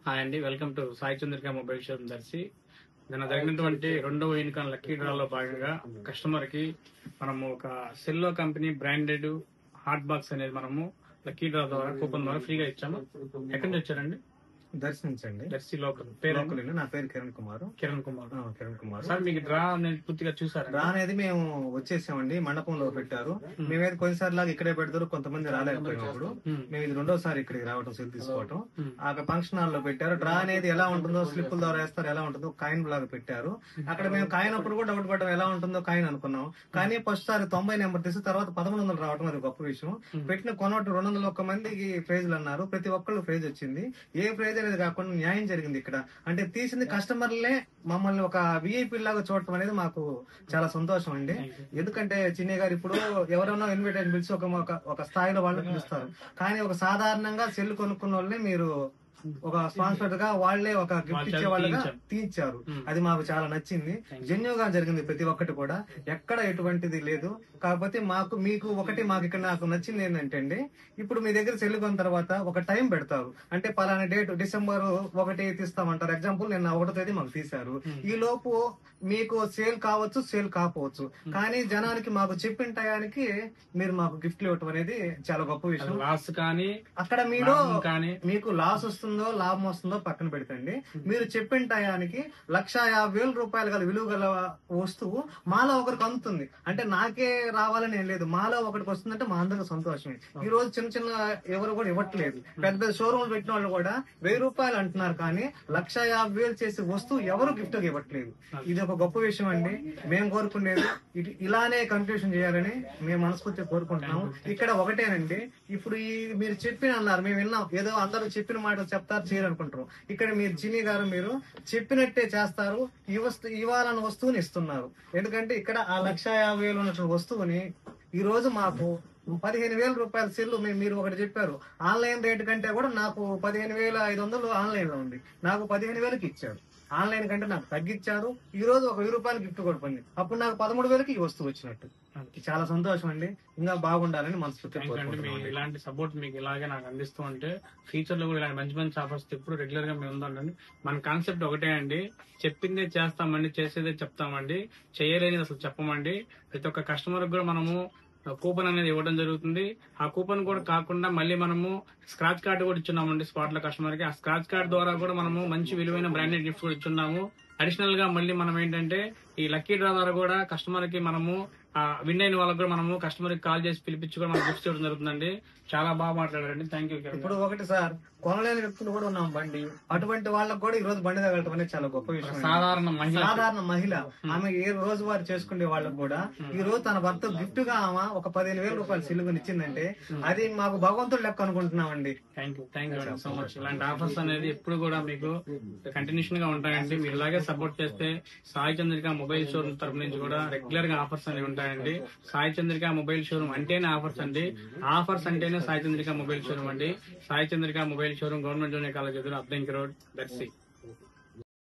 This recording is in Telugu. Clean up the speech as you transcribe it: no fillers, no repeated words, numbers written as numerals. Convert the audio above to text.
హాయ్ అండి, welcome to Sai Chandrika mobile showroom Darsi. నిన్న జరిగినటువంటి రెండవ యూనికాన్ లక్కీ డ్రాలో భాగంగా కస్టమర్ కి మనము ఒక సెల్లో కంపెనీ బ్రాండెడ్ హాట్ బాక్స్ అనేది మనము లక్కీ డ్రా ద్వారా కూపన్ ద్వారా ఫ్రీగా ఇచ్చాము. ఎక్కడి నుంచి వచ్చారండి? దర్శించండి. దర్శి లోకల్. పేరు? నా పేరు కిరణ్ కుమార్. కిరణ్ కుమార్. కిరణ్ కుమార్ సార్, మీకు డ్రా అనేది పూర్తిగా చూసారా? డ్రా అనేది మేము వచ్చేసామండి, మండపంలో పెట్టారు. మేమైతే కొన్నిసారి లాగా ఇక్కడే పెడతారు, కొంతమంది రాలేకపోయినప్పుడు మేము ఇది రెండోసారి ఇక్కడికి రావడం, సెల్ తీసుకోవటం. ఆ ఫంక్షన్ హాల్ లో పెట్టారు. డ్రా అనేది ఎలా ఉంటుందో, స్లిప్పుల ద్వారా వేస్తారు, ఎలా ఉంటుందో కాయిన్ లాగా పెట్టారు. అక్కడ మేము కాయిన్ అప్పుడు కూడా డౌట్ పడ్డాం, ఎలా ఉంటుందో కాయిన్ అనుకున్నాం. కానీ ఫస్ట్ సారి 90 నెంబర్ తీసి తర్వాత 1100 రావడం అది గొప్ప విషయం. పెట్టిన కొనోటి 201 మందికి ప్రైజ్లు అన్నారు. ప్రతి ఒక్కళ్ళు ప్రైజ్ వచ్చింది. ఏ ప్రైజ్ అనేది కాకుండా న్యాయం జరిగింది ఇక్కడ. అంటే తీసింది కస్టమర్లే మమ్మల్ని ఒక విఐపీ లాగా చూడటం అనేది మాకు చాలా సంతోషం అండి. ఎందుకంటే చిన్నయ్య గారు ఇప్పుడు ఎవరైనా ఇన్విటేషన్ పిలిచి ఒక స్థాయిలో వాళ్ళని పిలుస్తారు. కానీ ఒక సాధారణంగా సెల్ కొనుక్కున్న వాళ్ళని మీరు ఒక స్పాన్సర్ గా వాళ్లే ఒక గిఫ్ట్ ఇచ్చే వాళ్ళగా తీర్చారు. అది మాకు చాలా నచ్చింది. జెన్యున్ గా జరిగింది ప్రతి ఒక్కటి కూడా, ఎక్కడ ఎటువంటిది లేదు. కాకపోతే మీకు ఇక్కడ నాకు నచ్చింది ఏంటంటే అండి, ఇప్పుడు మీ దగ్గర సెల్ కొన్న తర్వాత ఒక టైం పెడతారు. అంటే పలానా డేట్ December 1 తీస్తామంటారు. ఎగ్జాంపుల్ నిన్న 1వ తేదీ మాకు తీశారు. ఈ లోపు మీకు సేల్ కావచ్చు, సేల్ కాకపోవచ్చు. కానీ జనానికి మాకు చెప్పిన టయానికి మీరు మాకు గిఫ్ట్లు ఇవ్వటం అనేది చాలా గొప్ప విషయం. లాస్ కానీ అక్కడ మీరు మీకు లాస్ వస్తుందో లాభం వస్తుందో పక్కన పెడతండి. మీరు చెప్పిన టయానికి 1,50,000 రూపాయలు గల విలువ గల వస్తువు మాలో ఒకరికి అందుతుంది. అంటే నాకే రావాలని ఏం లేదు, మాలో ఒకరికి వస్తుందంటే మా అందరికి సంతోషమే. ఈ రోజు చిన్న ఎవరు కూడా ఇవ్వట్లేదు. పెద్ద షోరూమ్ పెట్టిన వాళ్ళు కూడా 1,000 రూపాయలు అంటున్నారు, కానీ 1,50,000 చేసే వస్తువు ఎవరు గిఫ్ట్ ఇవ్వట్లేదు. ఇది ఒక గొప్ప విషయం అండి. మేము కోరుకునేది ఇలానే కంటిన్యూషన్ చేయాలని మేము మనస్ఫూర్తిగా కోరుకుంటున్నాము. ఇక్కడ ఒకటేనండి, ఇప్పుడు మీరు అన్నారు, మేము విన్నాం, ఏదో అందరూ చెప్పిన మాట చెప్తారు, చేయరనుకుంటారు. ఇక్కడ మీరు చిన్ని గారు మీరు చెప్పినట్టే చేస్తారు. ఇవ్వాలన్న వస్తువుని ఇస్తున్నారు. ఎందుకంటే ఇక్కడ ఆ 1,50,000 ఉన్నటువంటి వస్తువుని ఈ రోజు మాకు 15,000 రూపాయల సెల్లు మీరు ఒకటి చెప్పారు. ఆన్లైన్ రేటు కంటే కూడా నాకు 15,500 ఆన్లైన్ లో ఉంది. నాకు 15,000కి ఇచ్చారు. ఆన్లైన్ కంటే నాకు తగ్గించారు. ఈ రోజు ఒక 1,000 రూపాయలు గిఫ్ట్ కూడా పొంది, అప్పుడు నాకు 13,000కి ఈ వస్తువు వచ్చినట్టు. చాలా సంతోషం అండి. ఇంకా బాగుండాలని మనస్ఫూర్తిగా. ఇలాంటి సపోర్ట్ మీకు ఇలాగే నాకు అందిస్తూ ఉంటే ఫ్యూచర్ లో కూడా ఇలాంటి మంచి మంచి ఆఫర్స్ ఎప్పుడు రెగ్యులర్ గా మేము ఉందండి. మన కాన్సెప్ట్ ఒకటే అండి, చెప్పిందే చేస్తామండి, చేసేదే చెప్తామండి, చేయలేనిది అసలు చెప్పమండి. ప్రతి ఒక్క కస్టమర్ కూడా మనము కూపన్ అనేది ఇవ్వడం జరుగుతుంది. ఆ కూపన్ కూడా కాకుండా మళ్ళీ మనము స్క్రాచ్ కార్డు కూడా ఇచ్చున్నామండి స్పాట్ లో కస్టమర్ కి. ఆ స్క్రాచ్ కార్డు ద్వారా కూడా మనము మంచి విలువైన బ్రాండెడ్ గిఫ్ట్ కూడా ఇచ్చున్నాము. అడిషనల్ గా మళ్ళీ మనం ఏంటంటే ఈ లక్కీ డ్రా ద్వారా కూడా కస్టమర్ కి మనము విన్ అయిన వాళ్ళకి కూడా మనము కస్టమర్ కి కాల్ చేసి పిలిపించి కూడా మనం గిఫ్ట్స్ ఇవ్వడం జరుగుతుందండి. చాలా బాగా మాట్లాడారండి, థ్యాంక్ యూ. ఇప్పుడు ఒకటి సార్, కొనలేని వ్యక్తులు కూడా ఉన్నాం బండి, అటువంటి వాళ్ళకి కూడా ఈ రోజు బండి తగలటం అనేది చాలా గొప్ప విషయం. సాధారణ మహిళ ఆమె ఏ రోజు వారు చేసుకునే వాళ్ళకి కూడా ఈ రోజు తన భర్త గిఫ్ట్ గా ఆమె ఒక 15,000 రూపాయలు సిలుగుని ఇచ్చిందంటే అది మాకు భగవంతుడు లెక్క అనుకుంటున్నామండి. Thank you so much. ఇలాంటి ఆఫర్స్ అనేది ఎప్పుడు కూడా మీకు కంటిన్యూషన్ గా ఉంటాయండి. మీరు ఇలాగే సపోర్ట్ చేస్తే సాయి చంద్రిక మొబైల్ షోరూమ్ తరపు నుంచి కూడా రెగ్యులర్ గా ఆఫర్స్ అనేవి ఉంటాయండి. సాయి చంద్రిక మొబైల్ షోరూమ్ అంటేనే ఆఫర్స్ అండి. ఆఫర్స్ అంటేనే సాయి చంద్రిక మొబైల్ షోరూమ్ అండి. Sai Chandrika mobile showroom, government junior college ఎదురు, అద్దంకి రోడ్, దర్శి.